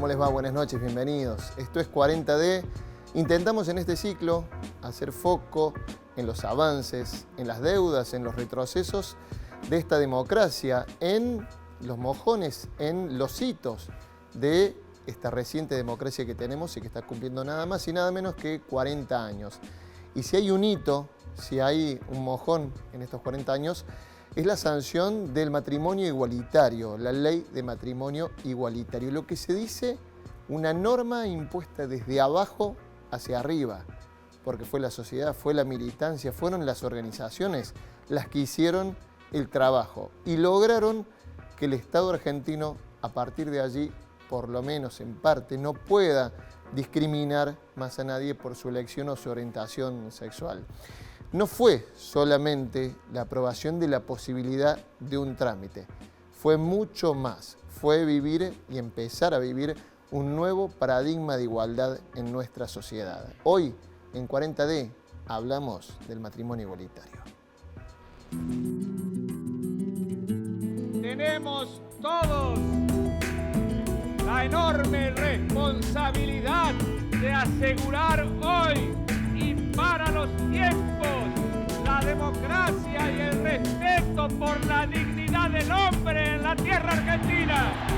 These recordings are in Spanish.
¿Cómo les va? Buenas noches, bienvenidos. Esto es 40D. Intentamos en este ciclo hacer foco en los avances, en las deudas, en los retrocesos de esta democracia, en los mojones, en los hitos de esta reciente democracia que tenemos y que está cumpliendo nada más y nada menos que 40 años. Y si hay un hito, si hay un mojón en estos 40 años, es la sanción del matrimonio igualitario, la ley de matrimonio igualitario. Lo que se dice, una norma impuesta desde abajo hacia arriba, porque fue la sociedad, fue la militancia, fueron las organizaciones las que hicieron el trabajo y lograron que el Estado argentino, a partir de allí, por lo menos en parte, no pueda discriminar más a nadie por su elección o su orientación sexual. No fue solamente la aprobación de la posibilidad de un trámite, fue mucho más, fue vivir y empezar a vivir un nuevo paradigma de igualdad en nuestra sociedad. Hoy, en 40D, hablamos del matrimonio igualitario. Tenemos todos la enorme responsabilidad de asegurar hoy y para los tiempos la democracia y el respeto por la dignidad del hombre en la tierra argentina.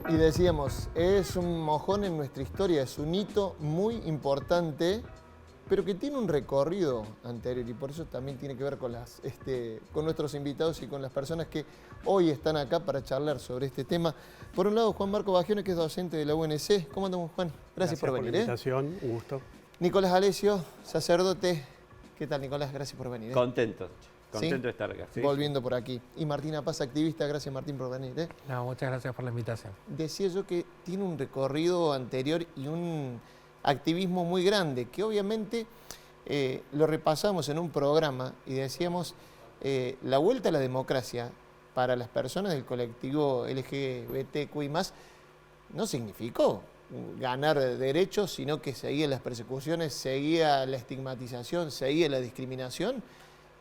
Y decíamos, es un mojón en nuestra historia, es un hito muy importante, pero que tiene un recorrido anterior y por eso también tiene que ver con, con nuestros invitados y con las personas que hoy están acá para charlar sobre este tema. Por un lado, Juan Marco Bagione, que es docente de la UNC. ¿Cómo andamos, Juan? Gracias por venir. Gracias por la invitación, un gusto. Nicolás Alessio, sacerdote. ¿Qué tal, Nicolás? Gracias por venir. Contento ¿Sí? de estar acá. ¿Sí? Volviendo por aquí. Y Martina Paz, activista. Gracias, Martín, por venir. No, muchas gracias por la invitación. Decía yo que tiene un recorrido anterior y un activismo muy grande, que obviamente lo repasamos en un programa y decíamos, la vuelta a la democracia para las personas del colectivo LGBTQI+, no significó ganar derechos, sino que seguían las persecuciones, seguía la estigmatización, seguía la discriminación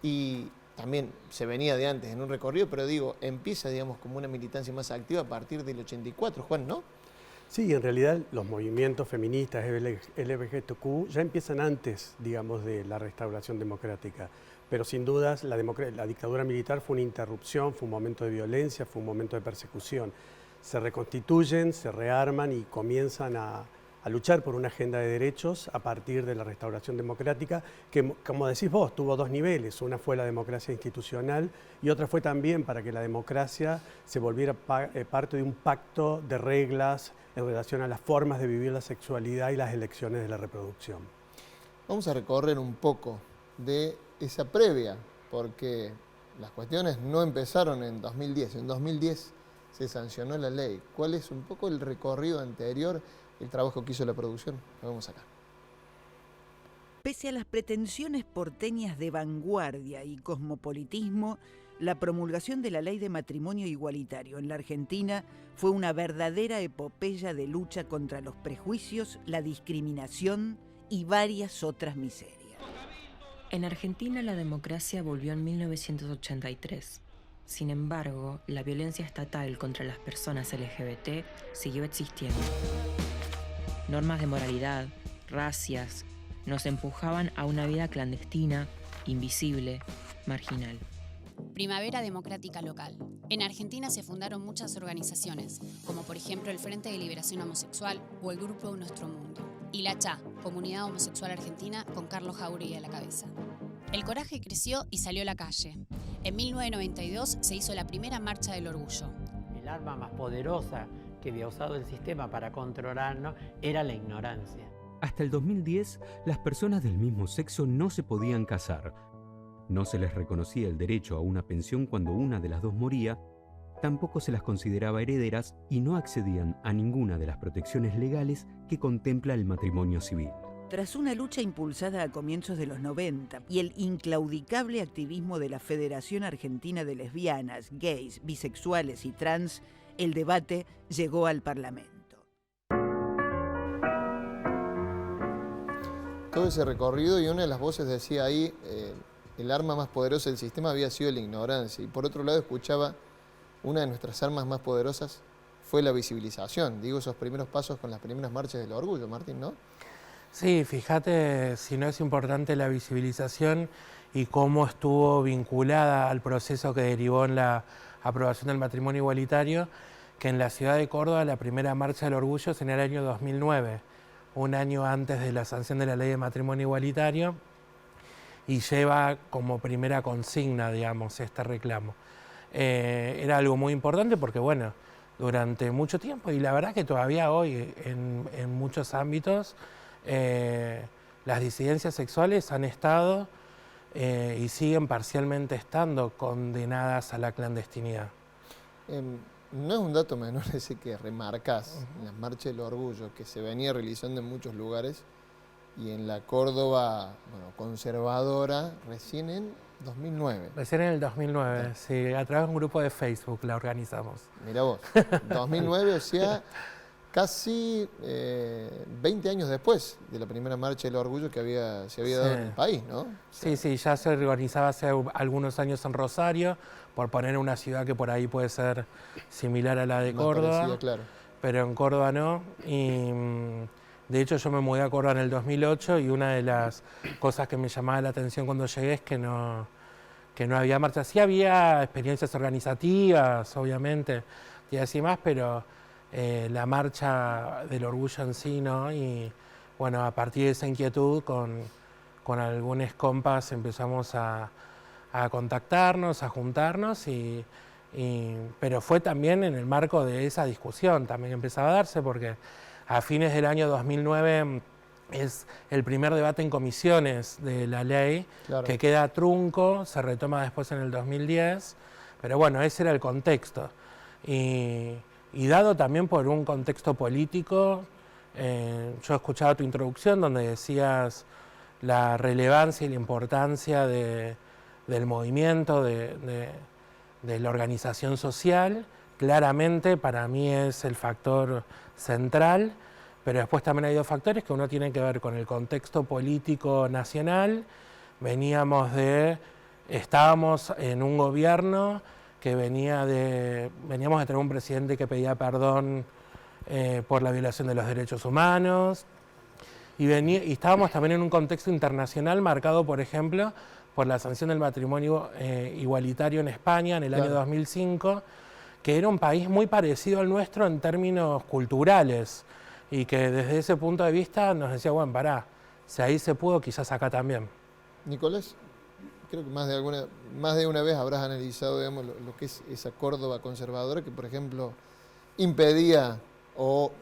y también se venía de antes en un recorrido, pero digo, empieza, digamos, como una militancia más activa a partir del 84, Juan, ¿no? Sí, en realidad los movimientos feministas LGBTQ ya empiezan antes, digamos, de la restauración democrática. Pero sin dudas la dictadura militar fue una interrupción, fue un momento de violencia, fue un momento de persecución. Se reconstituyen, se rearman y comienzan a luchar por una agenda de derechos a partir de la restauración democrática, que, como decís vos, tuvo dos niveles. Una fue la democracia institucional y otra fue también para que la democracia se volviera parte de un pacto de reglas en relación a las formas de vivir la sexualidad y las elecciones de la reproducción. Vamos a recorrer un poco de esa previa, porque las cuestiones no empezaron en 2010. En 2010 se sancionó la ley. ¿Cuál es un poco el recorrido anterior, el trabajo que hizo la producción? Lo vemos acá. Pese a las pretensiones porteñas de vanguardia y cosmopolitismo, la promulgación de la ley de matrimonio igualitario en la Argentina fue una verdadera epopeya de lucha contra los prejuicios, la discriminación y varias otras miserias. En Argentina la democracia volvió en 1983. Sin embargo, la violencia estatal contra las personas LGBT siguió existiendo. Normas de moralidad, racias, nos empujaban a una vida clandestina, invisible, marginal. Primavera Democrática Local. En Argentina se fundaron muchas organizaciones, como por ejemplo el Frente de Liberación Homosexual o el Grupo Nuestro Mundo. Y la CHA, Comunidad Homosexual Argentina, con Carlos Jauregui a la cabeza. El coraje creció y salió a la calle. En 1992 se hizo la primera Marcha del Orgullo. El arma más poderosa que había usado el sistema para controlarnos era la ignorancia. Hasta el 2010, las personas del mismo sexo no se podían casar. No se les reconocía el derecho a una pensión cuando una de las dos moría, tampoco se las consideraba herederas y no accedían a ninguna de las protecciones legales que contempla el matrimonio civil. Tras una lucha impulsada a comienzos de los 90 y el inclaudicable activismo de la Federación Argentina de Lesbianas, Gays, Bisexuales y Trans, el debate llegó al Parlamento. Todo ese recorrido, y una de las voces decía ahí, el arma más poderosa del sistema había sido la ignorancia. Y por otro lado escuchaba, una de nuestras armas más poderosas fue la visibilización. Digo, esos primeros pasos con las primeras marchas del orgullo, Martín, ¿no? Sí, fíjate si no es importante la visibilización y cómo estuvo vinculada al proceso que derivó en la aprobación del matrimonio igualitario, que en la ciudad de Córdoba la primera marcha del orgullo es en el año 2009, un año antes de la sanción de la ley de matrimonio igualitario, y lleva como primera consigna, digamos, este reclamo. Era algo muy importante porque, bueno, durante mucho tiempo, y la verdad que todavía hoy en muchos ámbitos, las disidencias sexuales han estado y siguen parcialmente estando condenadas a la clandestinidad. No es un dato menor ese que remarcás en las marchas del orgullo, que se venía realizando en muchos lugares, y en la Córdoba, bueno, conservadora, recién en 2009. Recién en el 2009, sí, a través de un grupo de Facebook la organizamos. Mirá vos, 2009, o sea, casi 20 años después de la primera marcha del orgullo que se había dado en el país, ¿no? O sea, Sí, ya se organizaba hace algunos años en Rosario, por poner una ciudad que por ahí puede ser similar a la de Córdoba, parecida, claro. Pero en Córdoba no. Y de hecho yo me mudé a Córdoba en el 2008 y una de las cosas que me llamaba la atención cuando llegué es que no había marchas. Sí había experiencias organizativas, obviamente, y así más, pero la marcha del orgullo en sí, ¿no? Y bueno, a partir de esa inquietud con algunos compas empezamos a contactarnos, a juntarnos, pero fue también en el marco de esa discusión, también empezaba a darse, porque a fines del año 2009 es el primer debate en comisiones de la ley, claro, que queda trunco, se retoma después en el 2010, pero bueno, ese era el contexto. Y dado también por un contexto político, yo escuchaba tu introducción donde decías la relevancia y la importancia del movimiento, de la organización social. Claramente para mí es el factor central, pero después también hay dos factores que uno tiene que ver con el contexto político nacional. Estábamos en un gobierno que veníamos de tener un presidente que pedía perdón por la violación de los derechos humanos, y estábamos también en un contexto internacional marcado, por ejemplo, por la sanción del matrimonio igualitario en España en el año 2005, que era un país muy parecido al nuestro en términos culturales, y que desde ese punto de vista nos decía, bueno, pará, si ahí se pudo, quizás acá también. Nicolás, creo que más de una vez habrás analizado, digamos, lo que es esa Córdoba conservadora que, por ejemplo, impedía, o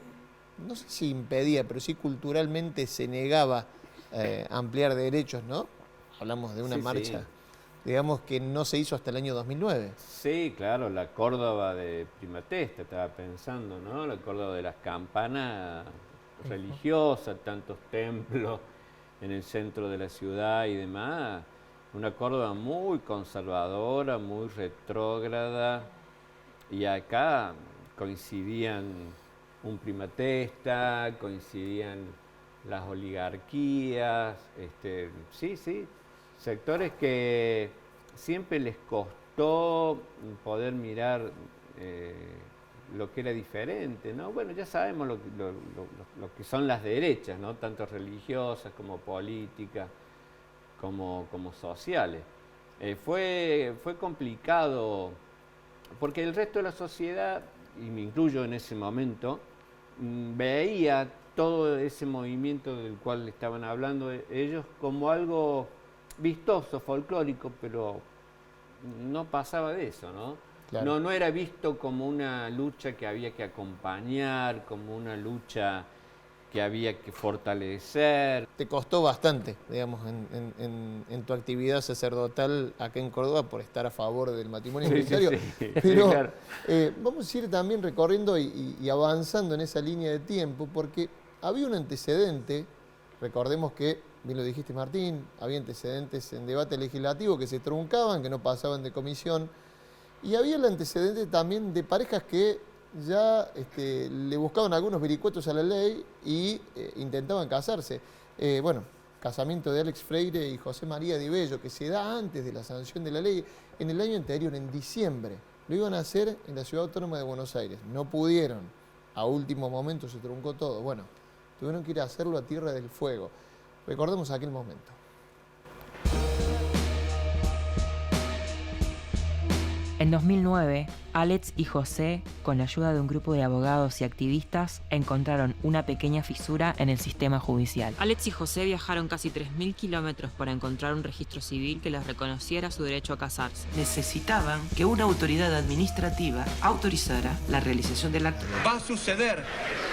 no sé si impedía, pero sí culturalmente se negaba ampliar derechos, ¿no? Hablamos de una marcha, digamos, que no se hizo hasta el año 2009. Sí, claro, la Córdoba de Primatesta, estaba pensando, ¿no? La Córdoba de las campanas religiosas, tantos templos en el centro de la ciudad y demás. Una Córdoba muy conservadora, muy retrógrada, y acá coincidían un Primatesta, coincidían las oligarquías, sectores que siempre les costó poder mirar lo que era diferente, ¿no? Bueno, ya sabemos lo que son las derechas, ¿no? Tanto religiosas como políticas, como sociales. Fue complicado, porque el resto de la sociedad, y me incluyo en ese momento, veía todo ese movimiento del cual estaban hablando ellos como algo vistoso, folclórico, pero no pasaba de eso, ¿no? Claro. No era visto como una lucha que había que acompañar, como una lucha que había que fortalecer. Te costó bastante, digamos, en tu actividad sacerdotal acá en Córdoba por estar a favor del matrimonio igualitario. Pero claro. Vamos a ir también recorriendo y avanzando en esa línea de tiempo, porque había un antecedente, recordemos que, bien lo dijiste Martín, había antecedentes en debate legislativo que se truncaban, que no pasaban de comisión, y había el antecedente también de parejas que ya le buscaban algunos vericuetos a la ley y intentaban casarse. Bueno, casamiento de Alex Freire y José María Di Bello, que se da antes de la sanción de la ley, en el año anterior, en diciembre. Lo iban a hacer en la Ciudad Autónoma de Buenos Aires. No pudieron. A último momento se truncó todo. Bueno, tuvieron que ir a hacerlo a Tierra del Fuego. Recordemos aquel momento. En 2009, Alex y José, con la ayuda de un grupo de abogados y activistas, encontraron una pequeña fisura en el sistema judicial. Alex y José viajaron casi 3.000 kilómetros para encontrar un registro civil que les reconociera su derecho a casarse. Necesitaban que una autoridad administrativa autorizara la realización del acto. Va a suceder,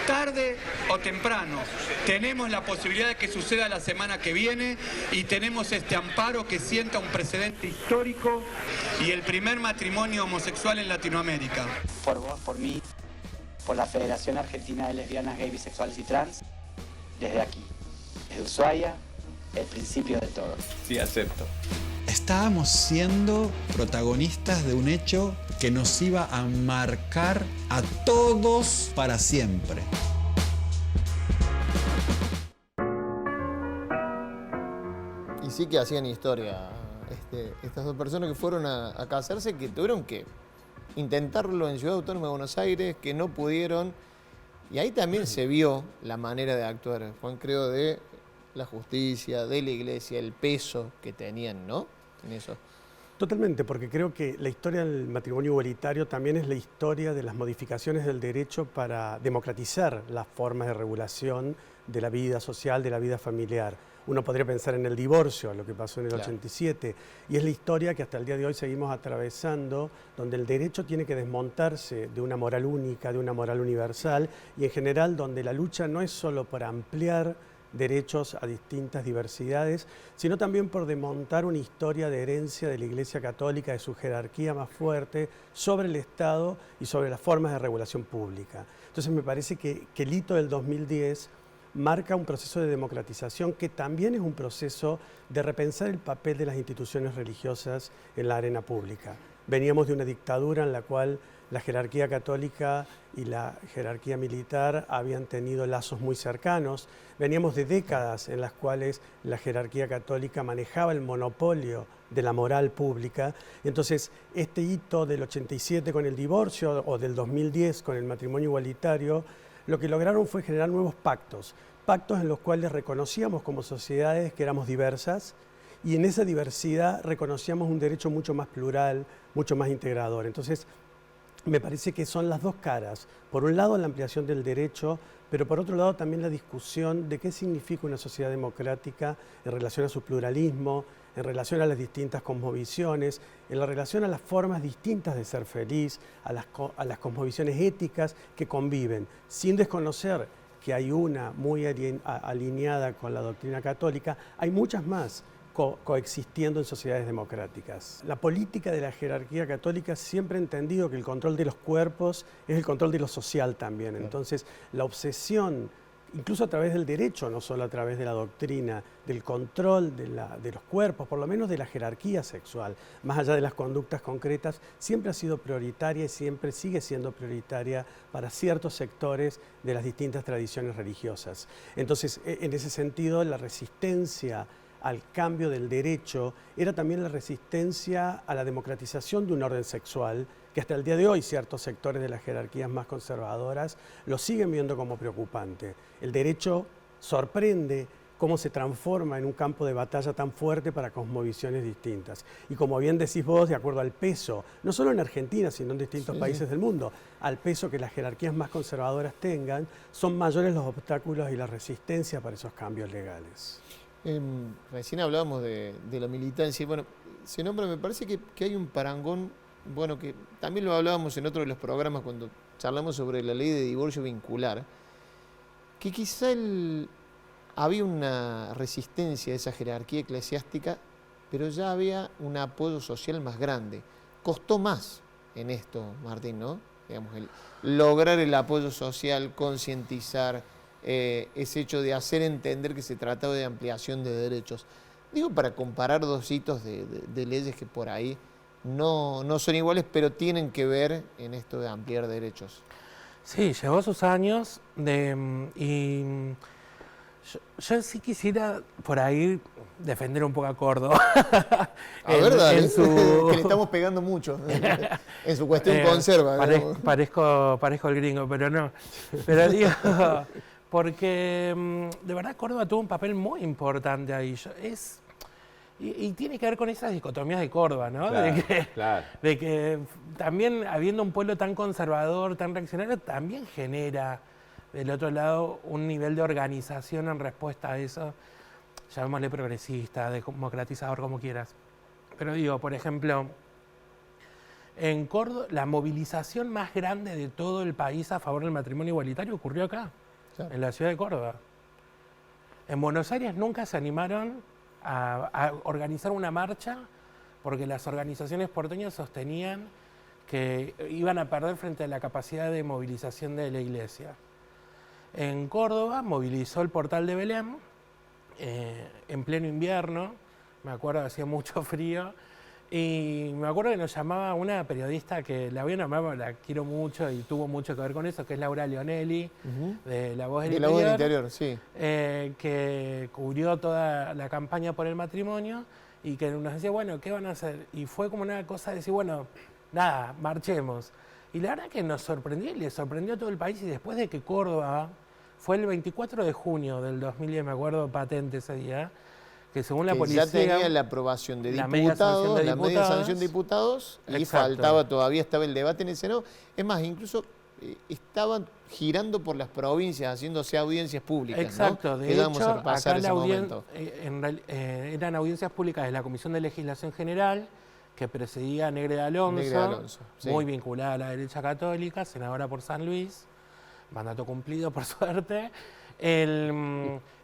tarde o temprano. Tenemos la posibilidad de que suceda la semana que viene y tenemos este amparo que sienta un precedente histórico y el primer matrimonio homosexual en Latinoamérica. Por vos, por mí, por la Federación Argentina de Lesbianas, Gays, Bisexuales y Trans, desde aquí, desde Ushuaia, el principio de todo. Sí, acepto. Estábamos siendo protagonistas de un hecho que nos iba a marcar a todos para siempre. Y sí que hacían historia estas dos personas que fueron a casarse, que tuvieron que intentarlo en Ciudad Autónoma de Buenos Aires, que no pudieron. Y ahí también se vio la manera de actuar, Juan, creo, de la justicia, de la iglesia, el peso que tenían, ¿no? En eso. Totalmente, porque creo que la historia del matrimonio igualitario también es la historia de las modificaciones del derecho para democratizar las formas de regulación de la vida social, de la vida familiar. Uno podría pensar en el divorcio, lo que pasó en el 87, y es la historia que hasta el día de hoy seguimos atravesando, donde el derecho tiene que desmontarse de una moral única, de una moral universal, y en general donde la lucha no es solo por ampliar derechos a distintas diversidades, sino también por desmontar una historia de herencia de la Iglesia Católica, de su jerarquía más fuerte sobre el Estado y sobre las formas de regulación pública. Entonces me parece que el hito del 2010 marca un proceso de democratización que también es un proceso de repensar el papel de las instituciones religiosas en la arena pública. Veníamos de una dictadura en la cual la jerarquía católica y la jerarquía militar habían tenido lazos muy cercanos. Veníamos de décadas en las cuales la jerarquía católica manejaba el monopolio de la moral pública. Entonces, este hito del 87 con el divorcio o del 2010 con el matrimonio igualitario, lo que lograron fue generar nuevos pactos en los cuales reconocíamos como sociedades que éramos diversas y en esa diversidad reconocíamos un derecho mucho más plural, mucho más integrador. Entonces, me parece que son las dos caras. Por un lado, la ampliación del derecho, pero por otro lado también la discusión de qué significa una sociedad democrática en relación a su pluralismo, en relación a las distintas cosmovisiones, en relación a las formas distintas de ser feliz, a las cosmovisiones éticas que conviven, sin desconocer que hay una muy alineada con la doctrina católica, hay muchas más coexistiendo en sociedades democráticas. La política de la jerarquía católica siempre ha entendido que el control de los cuerpos es el control de lo social también. Entonces, la obsesión, incluso a través del derecho, no solo a través de la doctrina, del control de los cuerpos, por lo menos de la jerarquía sexual, más allá de las conductas concretas, siempre ha sido prioritaria y siempre sigue siendo prioritaria para ciertos sectores de las distintas tradiciones religiosas. Entonces, en ese sentido, la resistencia al cambio del derecho era también la resistencia a la democratización de un orden sexual que hasta el día de hoy ciertos sectores de las jerarquías más conservadoras lo siguen viendo como preocupante. El derecho sorprende cómo se transforma en un campo de batalla tan fuerte para cosmovisiones distintas. Y como bien decís vos, de acuerdo al peso, no solo en Argentina, sino en distintos países del mundo, al peso que las jerarquías más conservadoras tengan, son mayores los obstáculos y la resistencia para esos cambios legales. Recién hablábamos de la militancia. Bueno, se nombra, me parece que hay un parangón, bueno, que también lo hablábamos en otro de los programas cuando charlamos sobre la ley de divorcio vincular, que quizá había una resistencia a esa jerarquía eclesiástica, pero ya había un apoyo social más grande. Costó más en esto, Martín, ¿no? Digamos, lograr el apoyo social, concientizar, ese hecho de hacer entender que se trataba de ampliación de derechos. Digo, para comparar dos hitos de leyes que por ahí no son iguales, pero tienen que ver en esto de ampliar derechos. Sí, llevó sus años y yo sí quisiera por ahí defender un poco a Córdoba. A ver, dale, que le estamos pegando mucho en su cuestión conserva. Parezco el gringo, pero no. Pero digo, porque de verdad Córdoba tuvo un papel muy importante ahí. Y tiene que ver con esas dicotomías de Córdoba, ¿no? Claro, de que también habiendo un pueblo tan conservador, tan reaccionario, también genera del otro lado un nivel de organización en respuesta a eso, llamémosle progresista, democratizador, como quieras. Pero digo, por ejemplo, en Córdoba, la movilización más grande de todo el país a favor del matrimonio igualitario ocurrió acá, en la ciudad de Córdoba. En Buenos Aires nunca se animaron a organizar una marcha porque las organizaciones porteñas sostenían que iban a perder frente a la capacidad de movilización de la iglesia. En Córdoba movilizó el Portal de Belén en pleno invierno, me acuerdo que hacía mucho frío, y me acuerdo que nos llamaba una periodista que la voy a nombrar, la quiero mucho y tuvo mucho que ver con eso, que es Laura Leonelli, de La Voz del Interior. La Voz del Interior, sí. Que cubrió toda la campaña por el matrimonio y que nos decía, bueno, ¿qué van a hacer? Y fue como una cosa de decir, bueno, nada, marchemos. Y la verdad que nos sorprendió y le sorprendió a todo el país, y después de que Córdoba, fue el 24 de junio del 2010, me acuerdo patente ese día, que según la policía ya tenía la aprobación de diputados, la media sanción de diputados, y faltaba todavía, estaba el debate en el Senado. Es más, incluso estaban girando por las provincias, haciéndose audiencias públicas. Exacto, ¿no? de hecho, acá eran eran audiencias públicas de la Comisión de Legislación General, que presidía a Negre de Alonso, sí. Muy vinculada a la derecha católica, senadora por San Luis, mandato cumplido por suerte.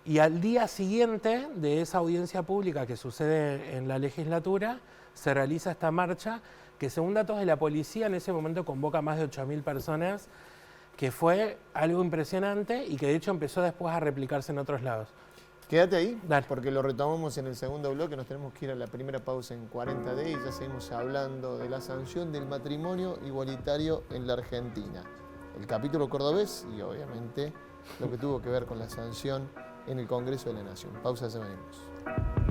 Y al día siguiente de esa audiencia pública que sucede en la legislatura, se realiza esta marcha que, según datos de la policía, en ese momento convoca a más de 8.000 personas, que fue algo impresionante y que de hecho empezó después a replicarse en otros lados. Quédate ahí, Dale. Porque lo retomamos en el segundo bloque. Nos tenemos que ir a la primera pausa en 40D y ya seguimos hablando de la sanción del matrimonio igualitario en la Argentina. El capítulo cordobés y obviamente lo que tuvo que ver con la sanción en el Congreso de la Nación. Pausa, ya venimos.